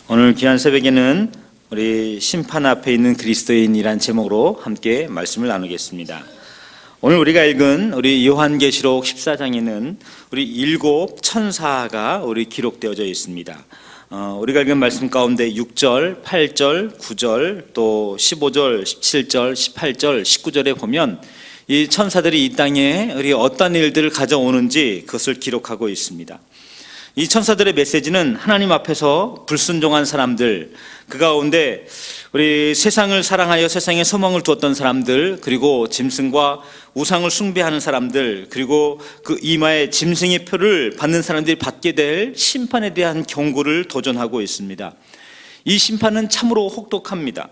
오늘 귀한 새벽에는 우리 심판 앞에 있는 그리스도인이란 제목으로 함께 말씀을 나누겠습니다. 오늘 우리가 읽은 우리 요한계시록 14장에는 우리 7 천사가 우리 기록되어져 있습니다. 우리가 읽은 말씀 가운데 6절, 8절, 9절, 또 15절, 17절, 18절, 19절에 보면 이 천사들이 이 땅에 우리 어떤 일들을 가져오는지 그것을 기록하고 있습니다. 이 천사들의 메시지는 하나님 앞에서 불순종한 사람들, 그 가운데 우리 세상을 사랑하여 세상에 소망을 두었던 사람들, 그리고 짐승과 우상을 숭배하는 사람들, 그리고 그 이마에 짐승의 표를 받는 사람들이 받게 될 심판에 대한 경고를 도전하고 있습니다. 이 심판은 참으로 혹독합니다.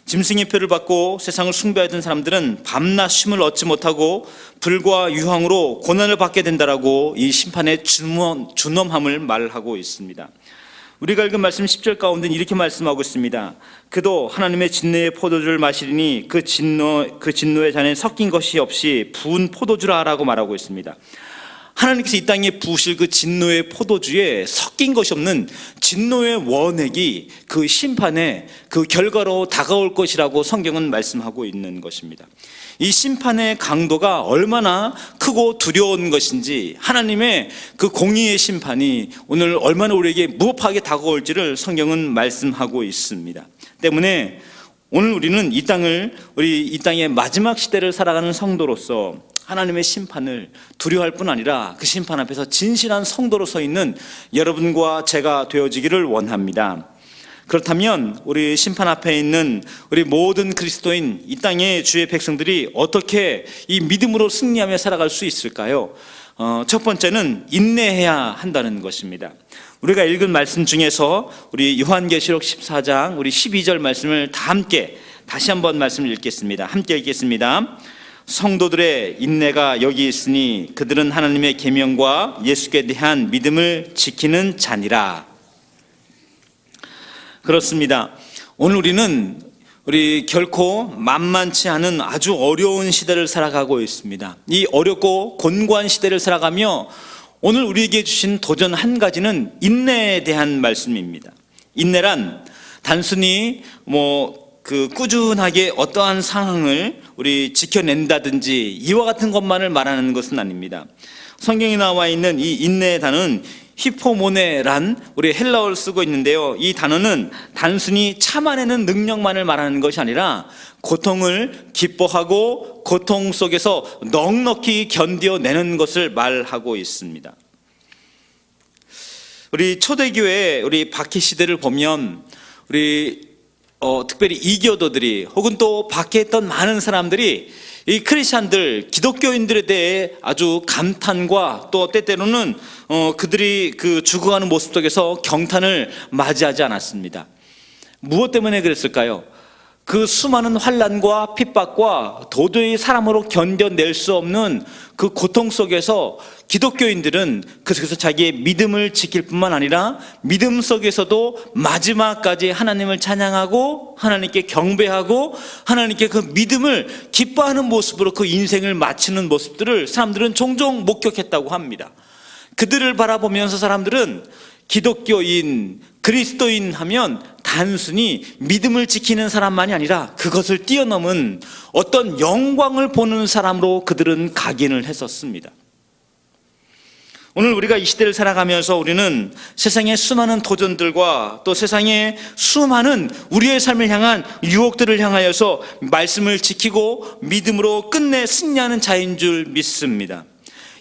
짐승의 표를 받고 세상을 숭배하던 사람들은 밤낮 쉼을 얻지 못하고 불과 유황으로 고난을 받게 된다라고 이 심판의 준엄함을 말하고 있습니다. 우리가 읽은 말씀 10절 가운데는 이렇게 말씀하고 있습니다. 그도 하나님의 진노의 포도주를 마시리니 그 진노의 잔에 섞인 것이 없이 부은 포도주라 라고 말하고 있습니다. 하나님께서 이 땅에 부으실 그 진노의 포도주에 섞인 것이 없는 진노의 원액이 그 심판의 그 결과로 다가올 것이라고 성경은 말씀하고 있는 것입니다. 이 심판의 강도가 얼마나 크고 두려운 것인지, 하나님의 그 공의의 심판이 오늘 얼마나 우리에게 무법하게 다가올지를 성경은 말씀하고 있습니다. 때문에 오늘 우리는 이 땅의 마지막 시대를 살아가는 성도로서 하나님의 심판을 두려워할 뿐 아니라 그 심판 앞에서 진실한 성도로 서 있는 여러분과 제가 되어지기를 원합니다. 그렇다면 우리 심판 앞에 있는 우리 모든 그리스도인, 이 땅의 주의 백성들이 어떻게 이 믿음으로 승리하며 살아갈 수 있을까요? 첫 번째는 인내해야 한다는 것입니다. 우리가 읽은 말씀 중에서 우리 요한계시록 14장 우리 12절 말씀을 다 함께 다시 한번 말씀을 읽겠습니다. 함께 읽겠습니다. 성도들의 인내가 여기 있으니 그들은 하나님의 계명과 예수께 대한 믿음을 지키는 자니라. 그렇습니다. 오늘 우리 결코 만만치 않은 아주 어려운 시대를 살아가고 있습니다. 이 어렵고 곤고한 시대를 살아가며 오늘 우리에게 주신 도전 한 가지는 인내에 대한 말씀입니다. 인내란 단순히 꾸준하게 어떠한 상황을 우리 지켜낸다든지 이와 같은 것만을 말하는 것은 아닙니다. 성경에 나와 있는 이 인내의 단어는 히포모네란 우리 헬라어를 쓰고 있는데요, 이 단어는 단순히 참아내는 능력만을 말하는 것이 아니라 고통을 기뻐하고 고통 속에서 넉넉히 견뎌내는 것을 말하고 있습니다. 우리 초대교회 우리 박해 시대를 보면 특별히 이교도들이 혹은 또 밖에 있던 많은 사람들이 이 크리스찬들, 기독교인들에 대해 아주 감탄과 또 때때로는 그들이 그 죽어가는 모습 속에서 경탄을 맞이하지 않았습니다. 무엇 때문에 그랬을까요? 그 수많은 환난과 핍박과 도저히 사람으로 견뎌낼 수 없는 그 고통 속에서 기독교인들은 그래서 자기의 믿음을 지킬 뿐만 아니라 믿음 속에서도 마지막까지 하나님을 찬양하고 하나님께 경배하고 하나님께 그 믿음을 기뻐하는 모습으로 그 인생을 마치는 모습들을 사람들은 종종 목격했다고 합니다. 그들을 바라보면서 사람들은 기독교인, 그리스도인 하면 단순히 믿음을 지키는 사람만이 아니라 그것을 뛰어넘은 어떤 영광을 보는 사람으로 그들은 각인을 했었습니다. 오늘 우리가 이 시대를 살아가면서 우리는 세상의 수많은 도전들과 또 세상의 수많은 우리의 삶을 향한 유혹들을 향하여서 말씀을 지키고 믿음으로 끝내 승리하는 자인 줄 믿습니다.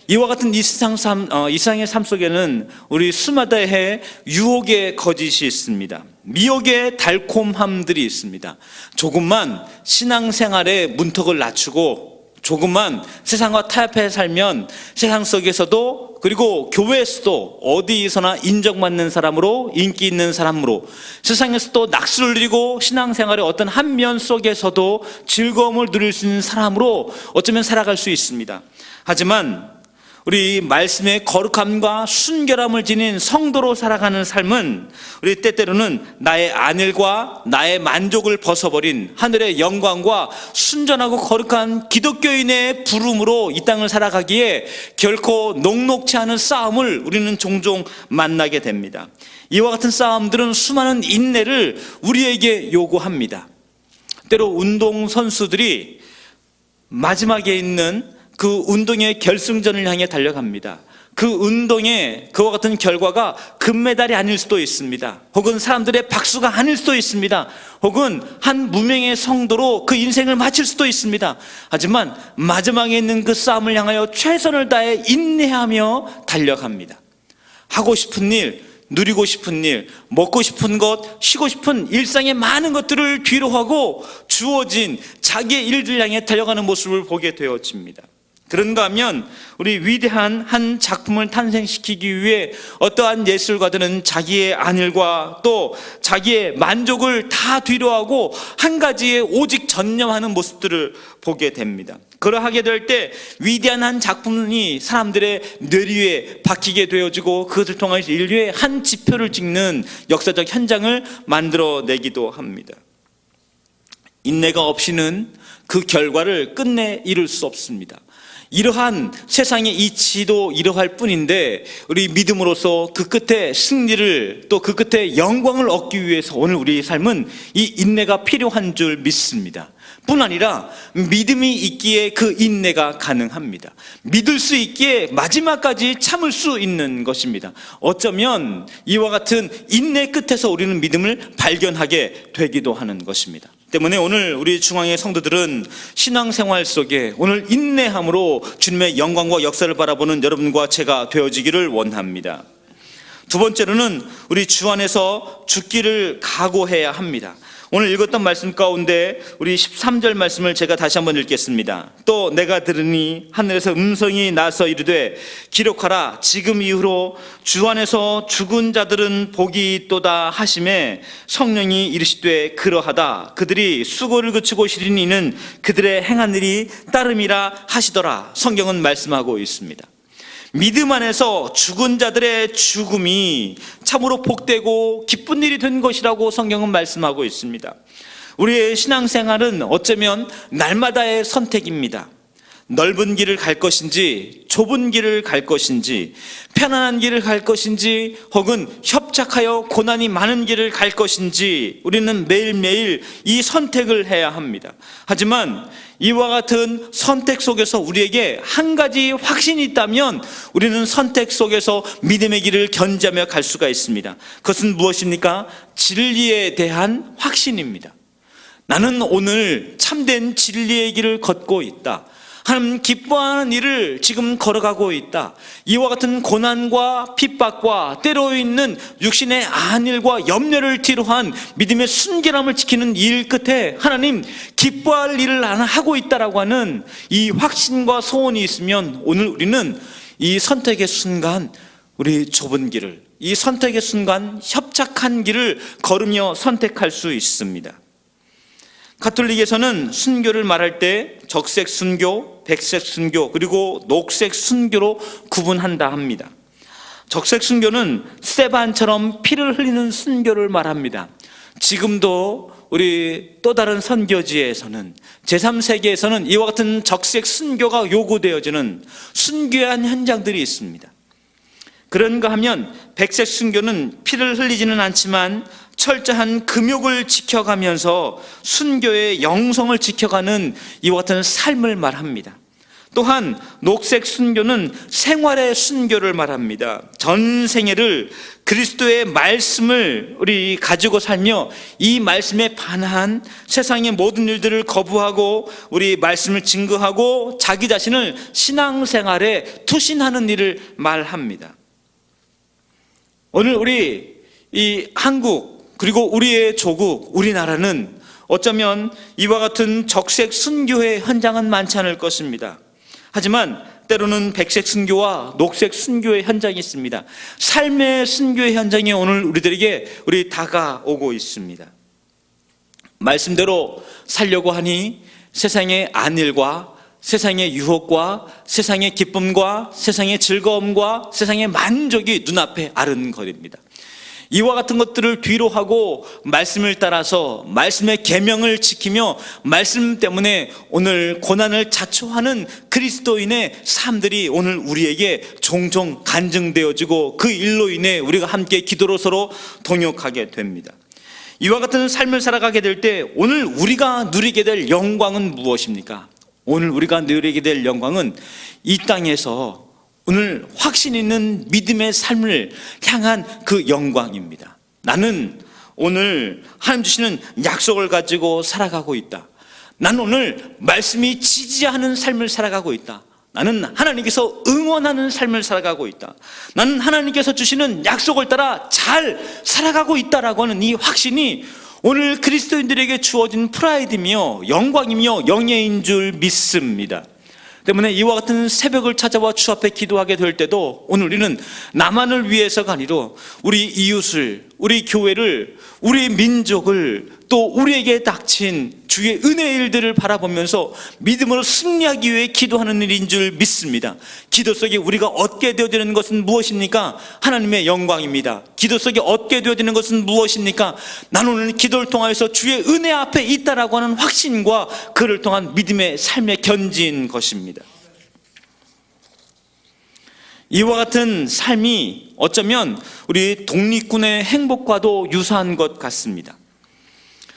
이와 같은 이 세상의 삶 속에는 우리 수마다의 유혹의 거짓이 있습니다. 미혹의 달콤함들이 있습니다. 조금만 신앙생활의 문턱을 낮추고 조금만 세상과 타협해 살면 세상 속에서도 그리고 교회에서도 어디서나 인정받는 사람으로, 인기 있는 사람으로, 세상에서도 낙수를 누리고 신앙생활의 어떤 한 면 속에서도 즐거움을 누릴 수 있는 사람으로 어쩌면 살아갈 수 있습니다. 하지만 우리 말씀의 거룩함과 순결함을 지닌 성도로 살아가는 삶은 우리 때때로는 나의 안일과 나의 만족을 벗어버린 하늘의 영광과 순전하고 거룩한 기독교인의 부름으로 이 땅을 살아가기에 결코 녹록지 않은 싸움을 우리는 종종 만나게 됩니다. 이와 같은 싸움들은 수많은 인내를 우리에게 요구합니다. 때로 운동선수들이 마지막에 있는 그 운동의 결승전을 향해 달려갑니다. 그 운동에 그와 같은 결과가 금메달이 아닐 수도 있습니다. 혹은 사람들의 박수가 아닐 수도 있습니다. 혹은 한 무명의 성도로 그 인생을 마칠 수도 있습니다. 하지만 마지막에 있는 그 싸움을 향하여 최선을 다해 인내하며 달려갑니다. 하고 싶은 일, 누리고 싶은 일, 먹고 싶은 것, 쉬고 싶은 일상의 많은 것들을 뒤로하고 주어진 자기의 일들 향해 달려가는 모습을 보게 되어집니다. 그런가 하면 우리 위대한 한 작품을 탄생시키기 위해 어떠한 예술가들은 자기의 안일과 또 자기의 만족을 다 뒤로하고 한 가지에 오직 전념하는 모습들을 보게 됩니다. 그러하게 될 때 위대한 한 작품이 사람들의 뇌리에 박히게 되어지고 그것을 통해서 인류의 한 지표를 찍는 역사적 현장을 만들어내기도 합니다. 인내가 없이는 그 결과를 끝내 이룰 수 없습니다. 이러한 세상의 이치도 이러할 뿐인데 우리 믿음으로서 그 끝에 승리를 또 그 끝에 영광을 얻기 위해서 오늘 우리의 삶은 이 인내가 필요한 줄 믿습니다. 뿐 아니라 믿음이 있기에 그 인내가 가능합니다. 믿을 수 있기에 마지막까지 참을 수 있는 것입니다. 어쩌면 이와 같은 인내 끝에서 우리는 믿음을 발견하게 되기도 하는 것입니다. 때문에 오늘 우리 중앙의 성도들은 신앙생활 속에 오늘 인내함으로 주님의 영광과 역사를 바라보는 여러분과 제가 되어지기를 원합니다. 두 번째로는 우리 주 안에서 죽기를 각오해야 합니다. 오늘 읽었던 말씀 가운데 우리 13절 말씀을 제가 다시 한번 읽겠습니다. 또 내가 들으니 하늘에서 음성이 나서 이르되 기록하라, 지금 이후로 주 안에서 죽은 자들은 복이 있도다 하시매 성령이 이르시되 그러하다. 그들이 수고를 그치고 쉬는 이는 그들의 행한 일이 따름이라 하시더라. 성경은 말씀하고 있습니다. 믿음 안에서 죽은 자들의 죽음이 참으로 복되고 기쁜 일이 된 것이라고 성경은 말씀하고 있습니다. 우리의 신앙생활은 어쩌면 날마다의 선택입니다. 넓은 길을 갈 것인지 좁은 길을 갈 것인지 편안한 길을 갈 것인지 혹은 협착하여 고난이 많은 길을 갈 것인지 우리는 매일매일 이 선택을 해야 합니다. 하지만 이와 같은 선택 속에서 우리에게 한 가지 확신이 있다면 우리는 선택 속에서 믿음의 길을 견지하며 갈 수가 있습니다. 그것은 무엇입니까? 진리에 대한 확신입니다. 나는 오늘 참된 진리의 길을 걷고 있다. 하나님 기뻐하는 일을 지금 걸어가고 있다. 이와 같은 고난과 핍박과 때로 있는 육신의 안일과 염려를 뒤로한 믿음의 순결함을 지키는 일 끝에 하나님 기뻐할 일을 나는 하고 있다라고 하는 이 확신과 소원이 있으면 오늘 우리는 이 선택의 순간 우리 좁은 길을, 이 선택의 순간 협착한 길을 걸으며 선택할 수 있습니다. 가톨릭에서는 순교를 말할 때 적색 순교, 백색 순교, 그리고 녹색 순교로 구분한다 합니다. 적색 순교는 스테반처럼 피를 흘리는 순교를 말합니다. 지금도 우리 또 다른 선교지에서는 제3세계에서는 이와 같은 적색 순교가 요구되어지는 순교한 현장들이 있습니다. 그런가 하면 백색 순교는 피를 흘리지는 않지만 철저한 금욕을 지켜가면서 순교의 영성을 지켜가는 이와 같은 삶을 말합니다. 또한 녹색 순교는 생활의 순교를 말합니다. 전 생애를 그리스도의 말씀을 우리 가지고 살며 이 말씀에 반한 세상의 모든 일들을 거부하고 우리 말씀을 증거하고 자기 자신을 신앙생활에 투신하는 일을 말합니다. 오늘 우리 이 한국 그리고 우리의 조국, 우리나라는 어쩌면 이와 같은 적색 순교의 현장은 많지 않을 것입니다. 하지만 때로는 백색 순교와 녹색 순교의 현장이 있습니다. 삶의 순교의 현장이 오늘 우리 다가오고 있습니다. 말씀대로 살려고 하니 세상의 안일과 세상의 유혹과 세상의 기쁨과 세상의 즐거움과 세상의 만족이 눈앞에 아른거립니다. 이와 같은 것들을 뒤로 하고 말씀을 따라서 말씀의 계명을 지키며 말씀 때문에 오늘 고난을 자초하는 그리스도인의 삶들이 오늘 우리에게 종종 간증되어지고 그 일로 인해 우리가 함께 기도로 서로 동역하게 됩니다. 이와 같은 삶을 살아가게 될 때 오늘 우리가 누리게 될 영광은 무엇입니까? 오늘 우리가 누리게 될 영광은 이 땅에서 오늘 확신 있는 믿음의 삶을 향한 그 영광입니다. 나는 오늘 하나님 주시는 약속을 가지고 살아가고 있다. 나는 오늘 말씀이 지지하는 삶을 살아가고 있다. 나는 하나님께서 응원하는 삶을 살아가고 있다. 나는 하나님께서 주시는 약속을 따라 잘 살아가고 있다라고 하는 이 확신이 오늘 그리스도인들에게 주어진 프라이드이며 영광이며 영예인 줄 믿습니다. 때문에 이와 같은 새벽을 찾아와 주 앞에 기도하게 될 때도 오늘 우리는 나만을 위해서가 아니라 우리 이웃을, 우리 교회를, 우리 민족을 또 우리에게 닥친 주의 은혜의 일들을 바라보면서 믿음으로 승리하기 위해 기도하는 일인 줄 믿습니다. 기도 속에 우리가 얻게 되어지는 것은 무엇입니까? 하나님의 영광입니다. 기도 속에 얻게 되어지는 것은 무엇입니까? 나는 오늘 기도를 통하여서 주의 은혜 앞에 있다라고 하는 확신과 그를 통한 믿음의 삶에 견진 것입니다. 이와 같은 삶이 어쩌면 우리 독립군의 행복과도 유사한 것 같습니다.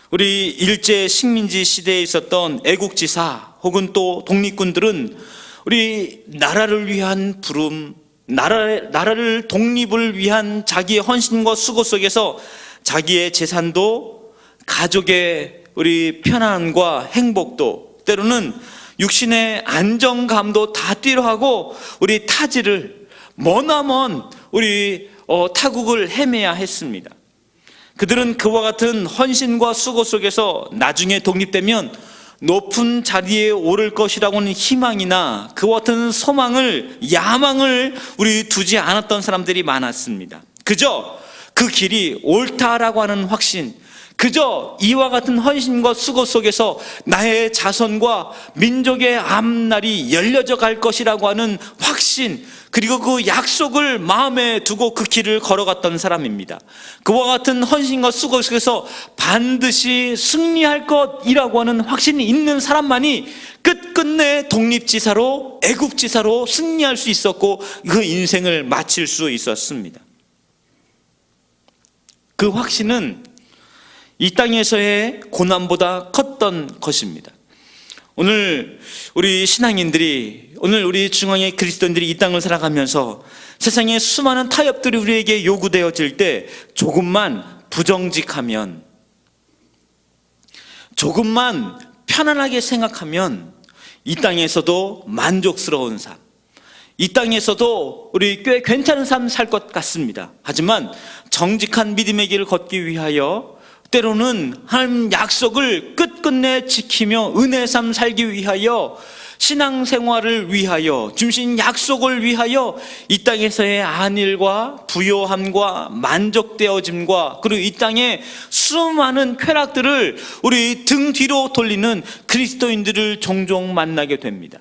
우리 일제 식민지 시대에 있었던 애국지사 혹은 또 독립군들은 우리 나라를 위한 부름, 나라를 독립을 위한 자기의 헌신과 수고 속에서 자기의 재산도 가족의 우리 편안과 행복도 때로는 육신의 안정감도 다 뛰어하고 우리 타지를 머나먼 우리 타국을 헤매야 했습니다. 그들은 그와 같은 헌신과 수고 속에서 나중에 독립되면 높은 자리에 오를 것이라고 하는 희망이나 그와 같은 소망을, 야망을 우리 두지 않았던 사람들이 많았습니다. 그저 그 길이 옳다라고 하는 확신, 그저 이와 같은 헌신과 수고 속에서 나의 자손과 민족의 앞날이 열려져 갈 것이라고 하는 확신, 그리고 그 약속을 마음에 두고 그 길을 걸어갔던 사람입니다. 그와 같은 헌신과 수고 속에서 반드시 승리할 것이라고 하는 확신이 있는 사람만이 끝끝내 독립지사로, 애국지사로 승리할 수 있었고 그 인생을 마칠 수 있었습니다. 그 확신은 이 땅에서의 고난보다 컸던 것입니다. 오늘 우리 신앙인들이, 오늘 우리 중앙의 그리스도인들이 이 땅을 살아가면서 세상의 수많은 타협들이 우리에게 요구되어질 때 조금만 부정직하면, 조금만 편안하게 생각하면 이 땅에서도 만족스러운 삶, 이 땅에서도 우리 꽤 괜찮은 삶 살 것 같습니다. 하지만 정직한 믿음의 길을 걷기 위하여 때로는 하나님 약속을 끝끝내 지키며 은혜의 삶 살기 위하여, 신앙생활을 위하여, 주신 약속을 위하여 이 땅에서의 안일과 부요함과 만족되어짐과 그리고 이 땅의 수많은 쾌락들을 우리 등 뒤로 돌리는 그리스도인들을 종종 만나게 됩니다.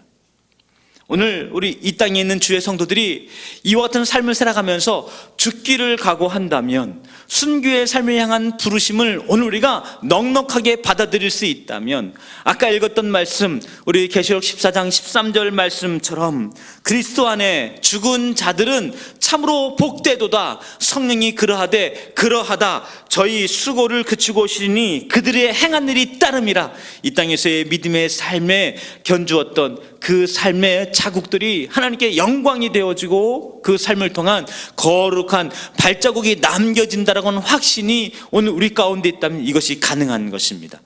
오늘 우리 이 땅에 있는 주의 성도들이 이와 같은 삶을 살아가면서 죽기를 각오한다면, 순교의 삶을 향한 부르심을 오늘 우리가 넉넉하게 받아들일 수 있다면, 아까 읽었던 말씀, 우리 계시록 14장 13절 말씀처럼 그리스도 안에 죽은 자들은 참으로 복되도다. 성령이 그러하다 저희 수고를 그치고 오시니 그들의 행한 일이 따름이라. 이 땅에서의 믿음의 삶에 견주었던 그 삶의 자국들이 하나님께 영광이 되어지고 그 삶을 통한 거룩한 발자국이 남겨진다라고 하는 확신이 오늘 우리 가운데 있다면 이것이 가능한 것입니다.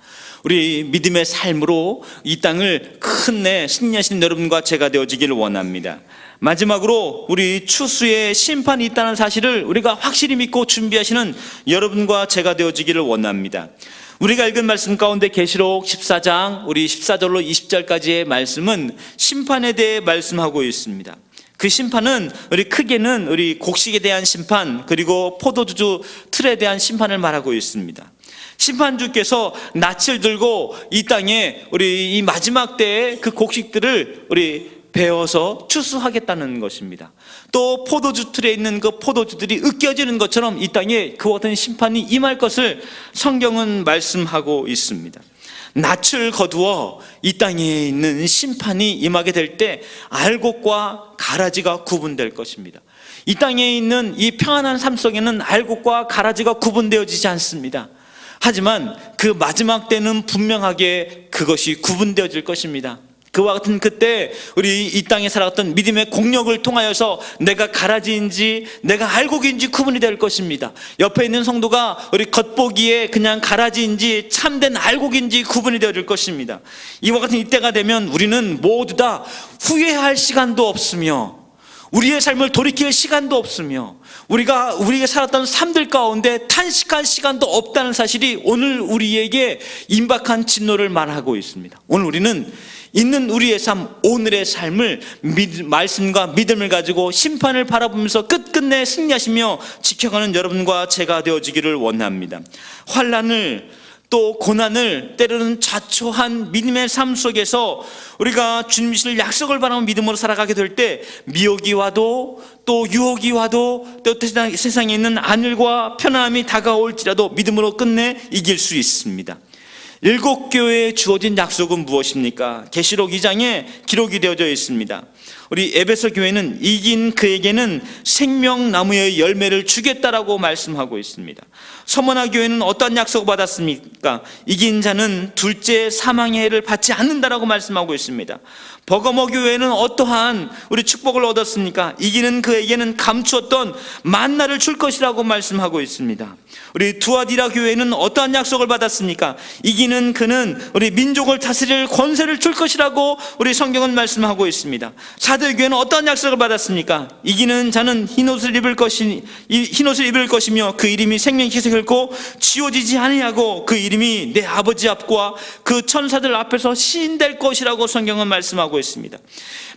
우리 믿음의 삶으로 이 땅을 끝내 승리하시는 여러분과 제가 되어지기를 원합니다. 마지막으로 우리 추수의 심판이 있다는 사실을 우리가 확실히 믿고 준비하시는 여러분과 제가 되어지기를 원합니다. 우리가 읽은 말씀 가운데 계시록 14장 우리 14절로 20절까지의 말씀은 심판에 대해 말씀하고 있습니다. 그 심판은 우리 크게는 우리 곡식에 대한 심판, 그리고 포도주 틀에 대한 심판을 말하고 있습니다. 심판주께서 낯을 들고 이 땅에 우리 이 마지막 때의 그 곡식들을 우리 베어서 추수하겠다는 것입니다. 또 포도주 틀에 있는 그 포도주들이 으깨어지는 것처럼 이 땅에 그와 같은 심판이 임할 것을 성경은 말씀하고 있습니다. 낯을 거두어 이 땅에 있는 심판이 임하게 될 때 알곡과 가라지가 구분될 것입니다. 이 땅에 있는 이 평안한 삶 속에는 알곡과 가라지가 구분되어지지 않습니다. 하지만 그 마지막 때는 분명하게 그것이 구분되어질 것입니다. 그와 같은 그때 우리 이 땅에 살아갔던 믿음의 공력을 통하여서 내가 가라지인지 내가 알곡인지 구분이 될 것입니다. 옆에 있는 성도가 우리 겉보기에 그냥 가라지인지 참된 알곡인지 구분이 되어질 것입니다. 이와 같은 이때가 되면 우리는 모두 다 후회할 시간도 없으며 우리의 삶을 돌이킬 시간도 없으며 우리가 살았던 삶들 가운데 탄식할 시간도 없다는 사실이 오늘 우리에게 임박한 진노를 말하고 있습니다. 오늘 우리는 있는 우리의 삶, 오늘의 삶을 말씀과 믿음을 가지고 심판을 바라보면서 끝끝내 승리하시며 지켜가는 여러분과 제가 되어지기를 원합니다. 환난을 또 고난을 때로는 자초한 믿음의 삶 속에서 우리가 주님 주실 약속을 바라는 믿음으로 살아가게 될 때 미혹이 와도 또 유혹이 와도 또 세상에 있는 안일과 편안함이 다가올지라도 믿음으로 끝내 이길 수 있습니다. 7교회에 주어진 약속은 무엇입니까? 계시록 2장에 기록이 되어져 있습니다. 우리 에베소 교회는 이긴 그에게는 생명나무의 열매를 주겠다라고 말씀하고 있습니다. 서머나 교회는 어떤 약속을 받았습니까? 이긴 자는 둘째 사망의 해를 받지 않는다라고 말씀하고 있습니다. 버거모 교회는 어떠한 우리 축복을 얻었습니까? 이기는 그에게는 감추었던 만나를 줄 것이라고 말씀하고 있습니다. 우리 두아디라 교회는 어떠한 약속을 받았습니까? 이기는 그는 우리 민족을 다스릴 권세를 줄 것이라고 우리 성경은 말씀하고 있습니다. 사도 교회는 어떠한 약속을 받았습니까? 이기는 자는 흰옷을 입을 것이며 그 이름이 생명기서 결코 지워지지 아니하고 그 이름이 내 아버지 앞과 그 천사들 앞에서 시인될 것이라고 성경은 말씀하고 있습니다.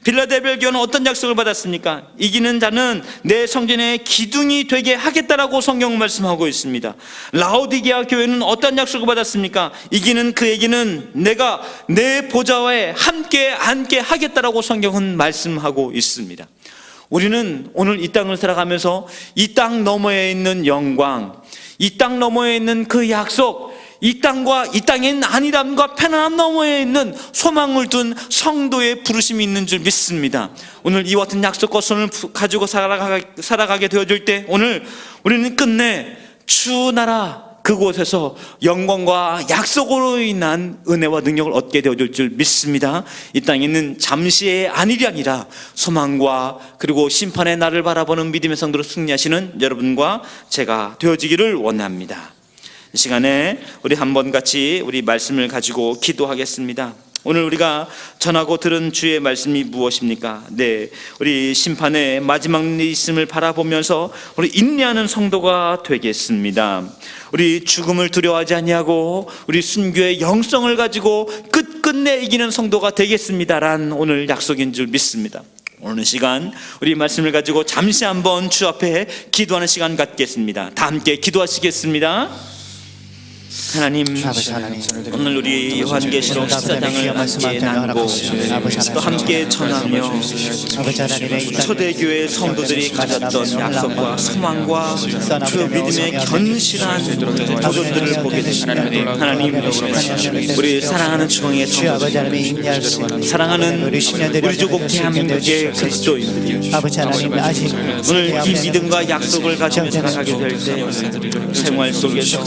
빌라델비아 교회는 어떤 약속을 받았습니까? 이기는 자는 내 성전의 기둥이 되게 하겠다라고 성경은 말씀하고 있습니다. 라오디게아 교회는 어떤 약속을 받았습니까? 이기는 그에게는 내가 내 보좌에 함께 앉게 하겠다라고 성경은 말씀하고 있습니다. 우리는 오늘 이 땅을 살아가면서 이 땅 너머에 있는 영광, 이 땅 너머에 있는 그 약속, 이 땅과 이 땅에 있는 안일함과 편안함 너머에 있는 소망을 둔 성도의 부르심이 있는 줄 믿습니다. 오늘 이와 같은 약속과 손을 가지고 살아가게 되어질 때 오늘 우리는 끝내 주 나라 그곳에서 영광과 약속으로 인한 은혜와 능력을 얻게 되어질 줄 믿습니다. 이 땅에 있는 잠시의 안일이 아니라 소망과 그리고 심판의 날을 바라보는 믿음의 성도로 승리하시는 여러분과 제가 되어지기를 원합니다. 이 시간에 우리 한번 같이 우리 말씀을 가지고 기도하겠습니다. 오늘 우리가 전하고 들은 주의 말씀이 무엇입니까? 네, 우리 심판의 마지막 있음을 바라보면서 우리 인내하는 성도가 되겠습니다. 우리 죽음을 두려워하지 아니하고 우리 순교의 영성을 가지고 끝끝내 이기는 성도가 되겠습니다란 오늘 약속인 줄 믿습니다. 오늘 시간 우리 말씀을 가지고 잠시 한번 주 앞에 기도하는 시간 갖겠습니다. 다 함께 기도하시겠습니다. 하나님, 오늘 우리 요한계시록 14장을 함께 나누고 또 함께 전하며 초대교회 성도들이 가졌던 약속과 소망과 그 믿음의 견실한 도전들을 보게 되십니다. 하나님, 우리 사랑하는 중앙의 성도들, 사랑하는 우리 조국 대한민국의 그리스도인들이 오늘 이 믿음과 약속을 가지고 살아가게 될 때 생활 속에서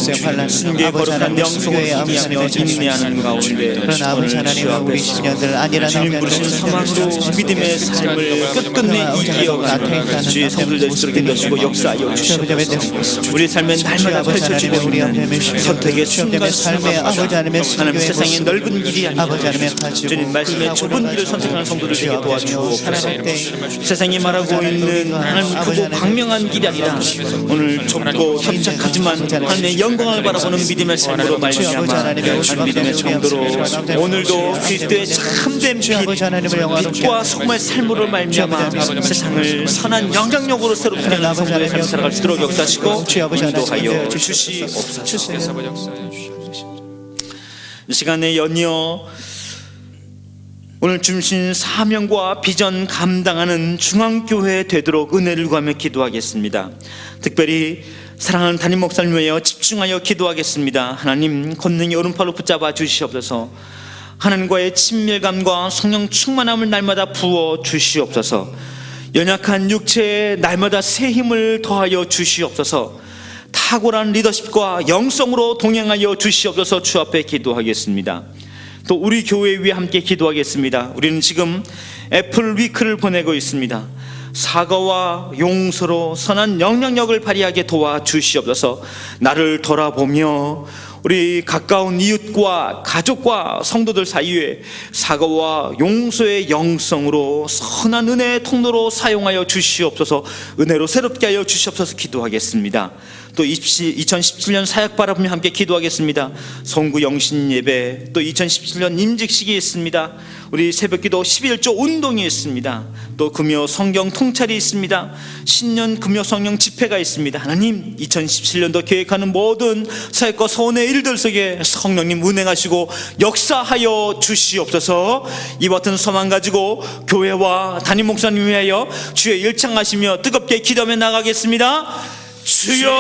순교의 거룩한 영성을 승리하며 인내하는 가운데 그러나 아버지 하나님은 우리 시민들 아니라 주님 부르신 소망으로 믿음의 삶을 끝끝내 이어가는 주의 성도들 되시도록 인도하시고 역사하여 주시옵소서. 우리 삶의 날마다 펼쳐지고 있는 선택의 순간 하나님 세상의 넓은 길이 아니라 주님 말씀의 좁은 길을 선택하는 성도들 되게 도와주옵소서. 세상이 말하고 있는 하나님 크고 광명한 길이 아니라 오늘 좁고 협착하지만 하나님의 영광을 바라보는 믿음의 삶으로 말미암아 한 믿음의 정도로 오늘도 그리스도의 참된 빛과 소금의 삶으로 말미암아 세상을 선한 영향력으로 새롭게 하는 성도의 삶을 살아갈 수 있도록 역사하시고 인도하여 주시옵소서. 이 시간에 연이어 오늘 주신 사명과 비전 감당하는 중앙교회 되도록 은혜를 구하며 기도하겠습니다. 특별히 사랑하는 담임 목사님 위하여 집중하여 기도하겠습니다. 하나님, 권능의 오른팔로 붙잡아 주시옵소서. 하나님과의 친밀감과 성령 충만함을 날마다 부어 주시옵소서. 연약한 육체에 날마다 새 힘을 더하여 주시옵소서. 탁월한 리더십과 영성으로 동행하여 주시옵소서. 주 앞에 기도하겠습니다. 또 우리 교회 위에 함께 기도하겠습니다. 우리는 지금 애플 위크를 보내고 있습니다. 사과와 용서로 선한 영향력을 발휘하게 도와주시옵소서. 나를 돌아보며 우리 가까운 이웃과 가족과 성도들 사이에 사과와 용서의 영성으로 선한 은혜의 통로로 사용하여 주시옵소서. 은혜로 새롭게 하여 주시옵소서. 기도하겠습니다. 또 2017년 사역 바라보며 함께 기도하겠습니다. 성구 영신 예배, 또 2017년 임직식이 있습니다. 우리 새벽기도 11조 운동이 있습니다. 또 금요 성경 통찰이 있습니다. 신년 금요 성령 집회가 있습니다. 하나님, 2017년도 계획하는 모든 사역과 소원의 일들 속에 성령님 운행하시고 역사하여 주시옵소서. 이와 같은 소망 가지고 교회와 담임 목사님 위하여 주의 일창하시며 뜨겁게 기도하며 나가겠습니다. 주여,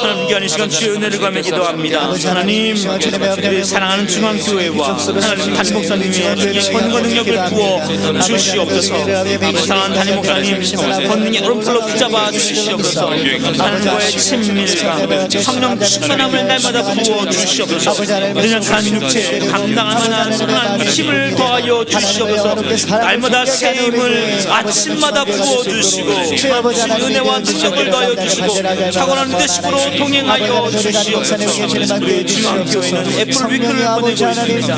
하나님 귀한 이 시간 주의 은혜를 구하며 기도합니다. 하나님, 우리 사랑하는 중앙교회와 하나님 담임 목사님의 권능과 능력을 부어 주시옵소서. 사랑하는 담임 목사님 권능의 오른팔로 붙잡아 주시옵소서. 하나님과의 친밀감, 성령 충만함을 날마다 부어 주시옵소서. 연약한 육체 감당할 만한 선한 힘을 더하여 주시옵소서. 날마다 새 힘을 아침마다 부어 주시고 은혜와 능력을 더하여 주시고 탁월한 리더십으로 동행하여 주시옵소서. 우리 중앙교회는 애플 위크를 보내고 있습니다.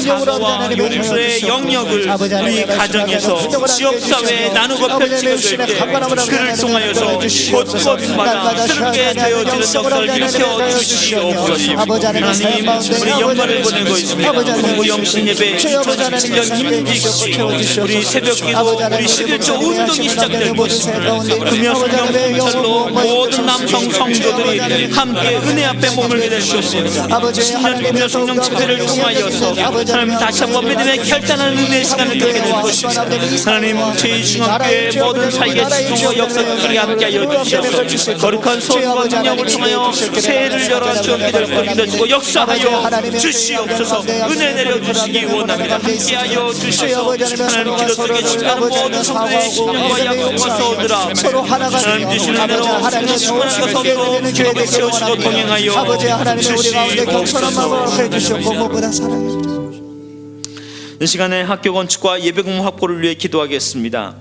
사과와 용서의 영역을 우리 가정에서 지역사회에 나누고 펼치게 될 때 그를 통하여서 곳곳마다 새롭게 되어지는 역사를 일으켜 주시옵소서. 하나님, 우리 연말을 보내고 있습니다. 성구 영신 예배 2017년 임직식, 우리 새벽기도, 우리 11조 운동이 시작되고 있습니다. 금요 성령 통찰로 모든 남성 성도들이 함께 은혜 앞에 머물게 될 것입니다. 신년 금요 성령 집회를 통하여서 하나님 다시 한번 믿음의 결단하는 은혜의 시간을 갖게 될 것입니다. 하나님, 저희 중앙교회 모든 사역의 지성과 역사들이 함께하여 주시옵소서. 거룩한 소원과 능력을 통하여 새해를 열어 주옵게 될 것을 믿어주고 역사하여 주시옵소서. 은혜 내려주시기 원합니다. 함께하여 주시옵소서. 하나님, 기도 속에 집중하는 모든 성도의 신령과 약속과 소원들아 하나님 주시는 은혜로 하나님 충만한 것으로 교회에 세우시고 동행하여 아버지 하나님, 우리 가운데 경건한 마음으로 해주시옵고 무엇보다 사랑해 주시옵소서. 이 시간에 학교 건축과 예배공 확보를 위해 기도하겠습니다.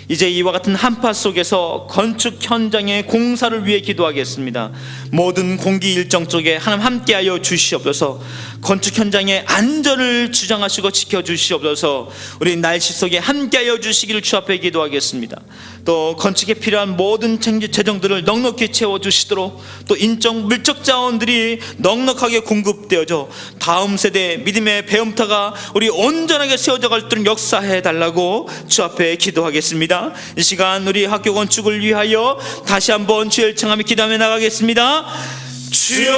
이제 이와 같은 한파 속에서 건축 현장의 공사를 위해 기도하겠습니다. 모든 공기 일정 쪽에 하나님 함께하여 주시옵소서. 건축 현장의 안전을 주장하시고 지켜주시옵소서. 우리 날씨 속에 함께하여 주시기를 주 앞에 기도하겠습니다. 또 건축에 필요한 모든 재정들을 넉넉히 채워주시도록 또 인적 물적 자원들이 넉넉하게 공급되어져 다음 세대 믿음의 배움터가 우리 온전하게 세워져 갈 수 있도록 역사해 달라고 주 앞에 기도하겠습니다. 이 시간 우리 학교 건축을 위하여 다시 한번 주의 청하며 기도하며 나가겠습니다. 주여,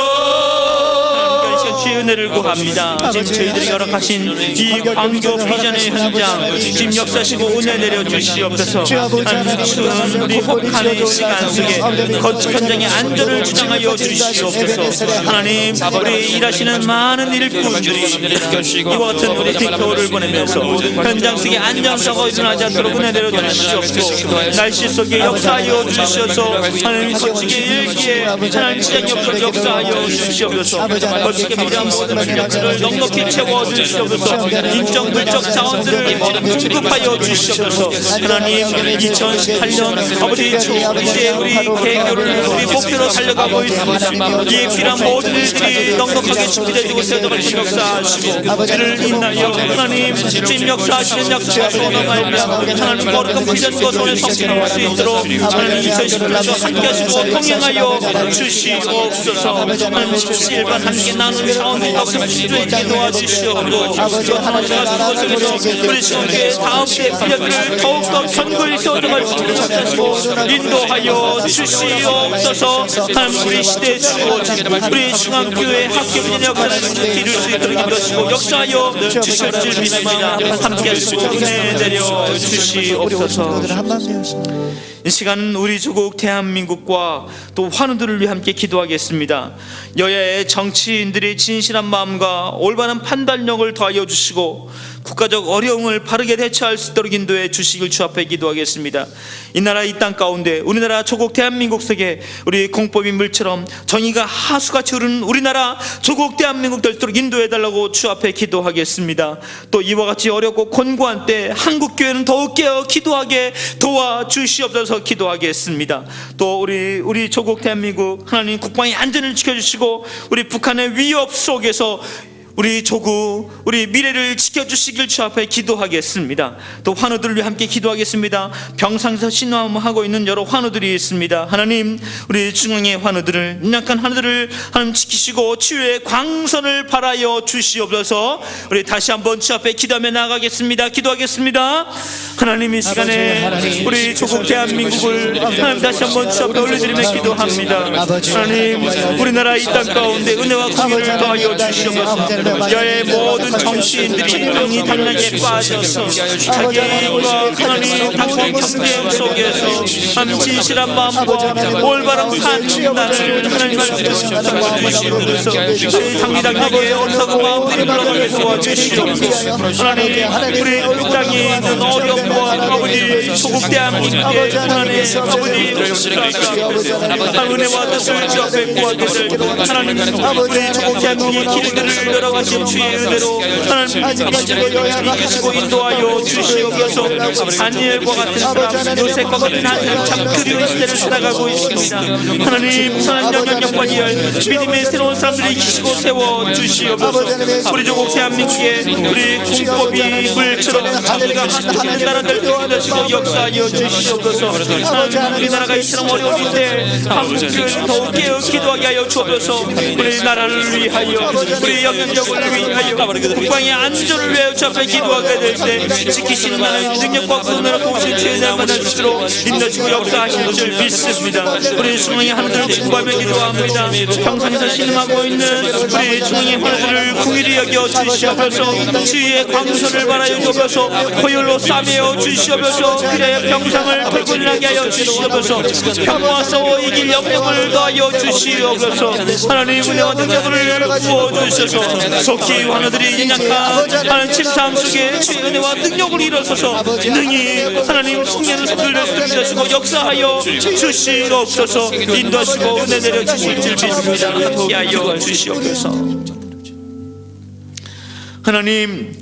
주의 은혜를 구합니다. 지금 저희들이 열악하신 이 광교 비전의 현장 지금 역사시고 은혜 내려주시옵소서. 하나님, 추운 우리 혹한의 시간 속에 건축 현장의 안전을 주장하여 주시옵소서. 하나님, 우리 일하시는 많은 일꾼들이 이와 같은 우리 틱톡을 보내면서 현장 속에 안전사고 일어나지 않도록 은혜 내려주시옵소서. 날씨 속에 역사하여 주시옵소서. 하나님, 건축의 일기에 하나님 시장 역사하여 주시옵소서. 건축의 함께 필요한 모든 필요들을 넉넉히 채워주시옵소서. 인적 물적 자원들을 공급하여 주시옵소서. 하나님 2018년 아버지 이제 우리 개교를 우리 목표로 달려가고 있습니다. 이에 필요한 모든 일들이 넉넉하게 준비되고 세워져가신 역사하시고 이를 인하여 하나님 진 역사하시는 역사하시는 하나님 거룩한 필요한 것을 성취할 수 있도록 하나님 2018년 함께 하시고 통행하여 주시옵소서. 하나님 17반 함께 나누는 사원이 덕성 필요에 도와주시옵고 하나님 우리 시험에 다음 때 필요를 더욱더 선거에 세워져갈 수 있도록 하시고 인도하여 주시옵소서. 하나님 우리 시대에 주어진 우리 중앙교회 학교민의 역사를 이룰 수 있도록 인도하시고 역사하여 주실 줄 믿습니다. 함께 하시고 은혜 내려 주시옵소서. 이 시간은 우리 조국 대한민국과 또 환우들을 위해 함께 기도하겠습니다. 여야의 정치인들의 진실한 마음과 올바른 판단력을 더하여 주시고 국가적 어려움을 바르게 대처할 수 있도록 인도해 주시길 주 앞에 기도하겠습니다. 이 나라 이 땅 가운데 우리나라 조국 대한민국 속에 우리 공법이 물처럼 정의가 하수같이 흐르는 우리나라 조국 대한민국 될도록 인도해 달라고 주 앞에 기도하겠습니다. 또 이와 같이 어렵고 곤고한 때 한국교회는 더욱 깨어 기도하게 도와주시옵소서 기도하겠습니다. 또 우리 조국 대한민국 하나님 국방의 안전을 지켜주시고 우리 북한의 위협 속에서 우리 조국, 우리 미래를 지켜주시길 주 앞에 기도하겠습니다. 또 환우들을 위해 함께 기도하겠습니다. 병상에서 신음하고 있는 여러 환우들이 있습니다. 하나님 우리 중앙의 환우들을 연약한 환우들을 하나님 지키시고 치유의 광선을 발하여 주시옵소서. 우리 다시 한번 주 앞에 기도하며 나아가겠습니다. 기도하겠습니다. 하나님 이 시간에 우리 조국 대한민국을 하나님 다시 한번 주 앞에 올려드리며 기도합니다. 하나님 우리나라 이 땅 가운데 은혜와 공의를 더하여 주시옵소서. 여의 모든 정치인들이 명이 당락에 빠져서 자기와 하나님 당국 경쟁 속에서 하나님 진실한 마음과 올바른 판단을 하나님 말씀하시옵소서. 당리당에게 어리석은 마음들이 흘러가게 도와주시옵소서. 하나님 우리 땅에 있는 어려움과 아버지 조국 대한민국의 하나님 아버지 은혜와 뜻을 주 앞에 구하게 될 하나님 우리 조국 대한민국의 길들을 열어가신 주의 은혜로 하나님 이끄시고 인도하여 주시옵소서. 다니엘과 같은 사람 요셉과 같은 한 사람 참 그리운 시대를 살아가고 있습니다. 하나님 선한 영향력과 이열 믿음의 새로운 사람들을 이끄시고 세워주시옵소서. 우리 조국 대한민국에 우리 공법이 물처럼 정의가 하는 나라들 도와주시고 역사하여 주시옵소서. 하나님 우리나라가 이처럼 어려울 때 한국교회를 더욱 깨어 기도하게 하여 주옵소서. 우리나라를 위하여 우리 영향력을 위하여 국방의 안전을 위하여 주 앞에 기도하게 될 때 지키시는 하나님 능력과 구원으로 동시에 죄를 만나주시도록 인도주고 역사하실 줄 믿습니다. 우리 중앙의 하나님을 기도하며 기도합니다. 평상에서 신음하고 있는 우리 중앙의 하나님을 궁일히 여겨 주시옵소서. 주의 광선을 바라여 주옵소서. 고열로 싸매어 주시옵소서. 그래야 평상을 불끈하게 하여 주시옵소서. 평화와 싸워 이길 영령을 더하여 주시옵소서. 하나님 은혜와 능력을 부어주셔서 속히 하나들이 연약한 하나님 침상 속에 주의 은혜와 능력을 일어서서 능히 하나님 승리를 서둘러 주시고 역사하여 주시옵소서. 인도하시고 은혜 내려 주실 줄 믿습니다. 함께하여 주시옵소서. 하나님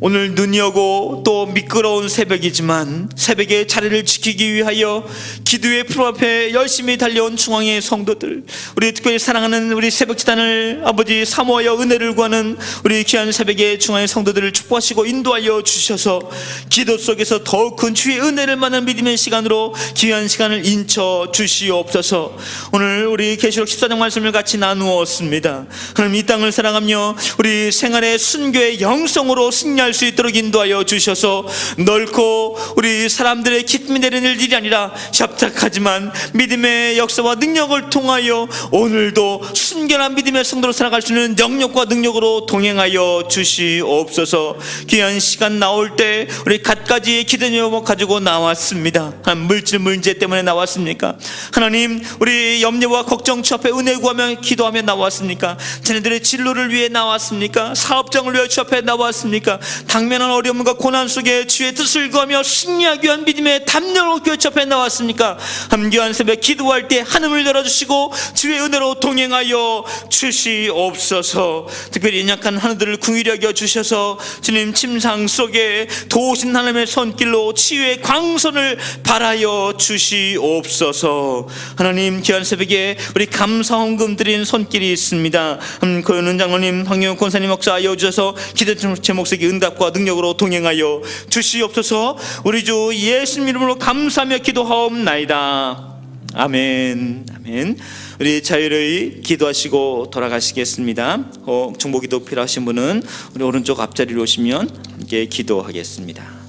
오늘 눈이 오고 또 미끄러운 새벽이지만 새벽의 자리를 지키기 위하여 기도의 품 앞에 열심히 달려온 중앙의 성도들, 우리 특별히 사랑하는 우리 새벽지단을 아버지 사모하여 은혜를 구하는 우리 귀한 새벽의 중앙의 성도들을 축복하시고 인도하여 주셔서 기도 속에서 더욱 큰 주의 은혜를 만난 믿음의 시간으로 귀한 시간을 인쳐 주시옵소서. 오늘 우리 계시록 14장 말씀을 같이 나누었습니다. 하나님 이 땅을 사랑하며 우리 생활의 순교의 영성으로 승리할 수 있도록 인도하여 주셔서 넓고 우리 사람들의 기쁨이 내리는 일이 아니라 협착하지만 믿음의 역사와 능력을 통하여 오늘도 순결한 믿음의 성도로 살아갈 수 있는 영역과 능력으로 동행하여 주시옵소서. 귀한 시간 나올 때 우리 갖가지 기도 제목 가지고 나왔습니다. 물질 문제 때문에 나왔습니까? 하나님 우리 염려와 걱정 주 앞에 은혜 구하며 기도하며 나왔습니까? 자녀들의 진로를 위해 나왔습니까? 사업장을 위해 주 앞에 나왔습니까? 당면한 어려움과 고난 속에 주의 뜻을 구하며 승리하기 위한 믿음의 담력으로 교회 앞에 나왔습니까? 함께한 새벽 기도할 때 하늘을 열어주시고 주의 은혜로 동행하여 주시옵소서. 특별히 연약한 하늘들을 긍휼히 여겨 주셔서 주님 침상 속에 도우신 하나님의 손길로 치유의 광선을 발하여 주시옵소서. 하나님, 귀한 새벽에 우리 감사 헌금 드린 손길이 있습니다. 고현은 장로님, 황영훈 권사님 목사 이어주셔서 기도 제목 속에 응답과 능력으로 동행하여 주시옵소서. 우리 주 예수님 이름으로 감사하며 기도하옵나이다. 아멘. 아멘. 우리 자유로이 기도하시고 돌아가시겠습니다. 중보기도 필요하신 분은 우리 오른쪽 앞자리로 오시면 함께 기도하겠습니다.